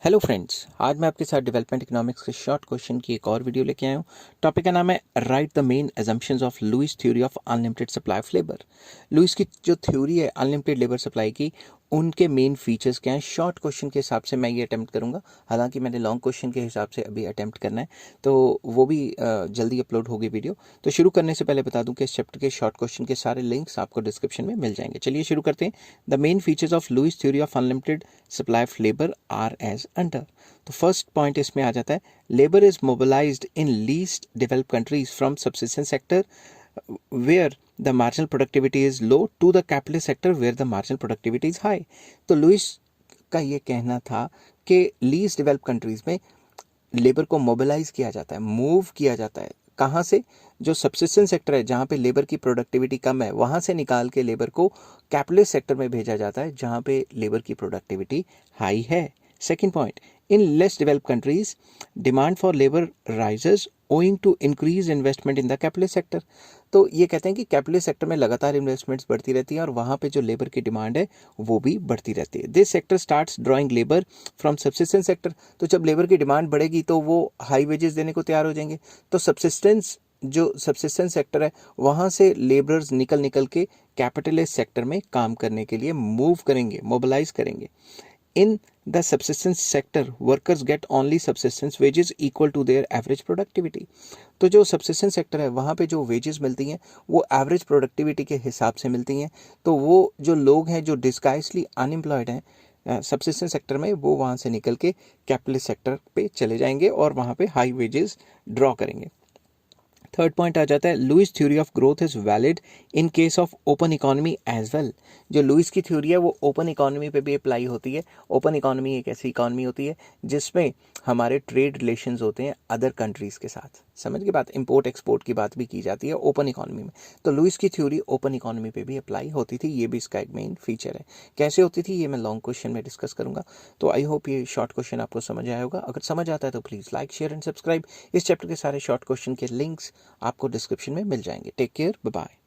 Hello friends, आज मैं आपके साथ डेवलपमेंट इकोनॉमिक्स के शॉर्ट क्वेश्चन की एक और वीडियो लेके आया हूँ। टॉपिक का नाम है write the main assumptions of Lewis theory of unlimited supply of labour. Lewis की जो थ्योरी है अनलिमिटेड लेबर सप्लाई की, उनके मेन फीचर्स क्या हैं। शॉर्ट क्वेश्चन के हिसाब से मैं ये अटेम्प्ट करूंगा, हालांकि मैंने लॉन्ग क्वेश्चन के हिसाब से अभी अटेम्प्ट करना है, तो वो भी जल्दी अपलोड होगी वीडियो। तो शुरू करने से पहले बता दूं कि इस चैप्टर के शॉर्ट क्वेश्चन के सारे लिंक्स आपको डिस्क्रिप्शन में मिल जाएंगे। चलिए शुरू करते हैं। The main features of Lewis theory of unlimited supply of labour are as under. तो फर्स्ट पॉइंट इसमें आ जाता है, labour is mobilized in least developed countries from subsistence sector where the marginal productivity is low to the capitalist sector where the marginal productivity is high। तो Louis का ये कहना था कि लीस्ट डेवलप कंट्रीज में लेबर को mobilise किया जाता है, मूव किया जाता है। कहाँ से? जो सबसिस्टेंस सेक्टर है, जहाँ पे लेबर की प्रोडक्टिविटी कम है, वहाँ से निकाल के लेबर को कैपिटलिस्ट सेक्टर में भेजा जाता है, जहाँ पे लेबर की प्रोडक्टिविटी हाई है। Second point, in less developed countries demand for labour rises owing to increase investment in the capitalist sector. तो ये कहते हैं कि कैपिटलिस्ट सेक्टर में लगातार इन्वेस्टमेंट्स बढ़ती रहती हैं और वहाँ पे जो लेबर की डिमांड है वो भी बढ़ती रहती है। This sector starts drawing labour from subsistence sector. तो जब लेबर की डिमांड बढ़ेगी तो वो हाई वेजेस देने को तैयार हो जाएंगे। तो जो सबसिस्टेंस सेक्टर है वहाँ से लेबरर्स निकल के कैपिटलिस्ट सेक्टर में काम करने के लिए मूव करेंगे, मोबिलाइज करेंगे। In the subsistence sector, workers get only subsistence wages equal to their average productivity। तो जो सबसिस्टेंस सेक्टर है वहाँ पे जो वेजेस मिलती हैं वो एवरेज प्रोडक्टिविटी के हिसाब से मिलती हैं। तो वो जो लोग हैं जो डिस्गाइजली अनएम्प्लॉयड हैं सबसिस्टेंस सेक्टर में, वो वहाँ से निकल के कैपिटलिस्ट सेक्टर पे चले जाएंगे और वहाँ पे हाई वेजेस ड्रॉ करेंगे। थर्ड पॉइंट आ जाता है, Lewis theory of growth is valid in case of open economy as well. जो लुईस की थ्योरी है वो ओपन इकोनॉमी पे भी अप्लाई होती है। ओपन इकोनॉमी एक ऐसी इकोनॉमी होती है जिसमें हमारे ट्रेड रिलेशंस होते हैं अदर कंट्रीज़ के साथ। समझ के बात, इंपोर्ट एक्सपोर्ट की बात भी की जाती है ओपन इकोनॉमी में। तो लुईस की थ्योरी ओपन इकोनॉमी पे भी अप्लाई होती थी, ये भी इसका एक मेन फीचर है। कैसे होती थी ये मैं लॉन्ग क्वेश्चन में डिस्कस करूंगा। तो आई होप ये शॉर्ट क्वेश्चन आपको समझ आया होगा। अगर समझ आता है तो please like, share and subscribe. इस चैप्टर के सारे शॉर्ट क्वेश्चन के लिंक्स आपको डिस्क्रिप्शन में मिल जाएंगे। Take care, bye bye.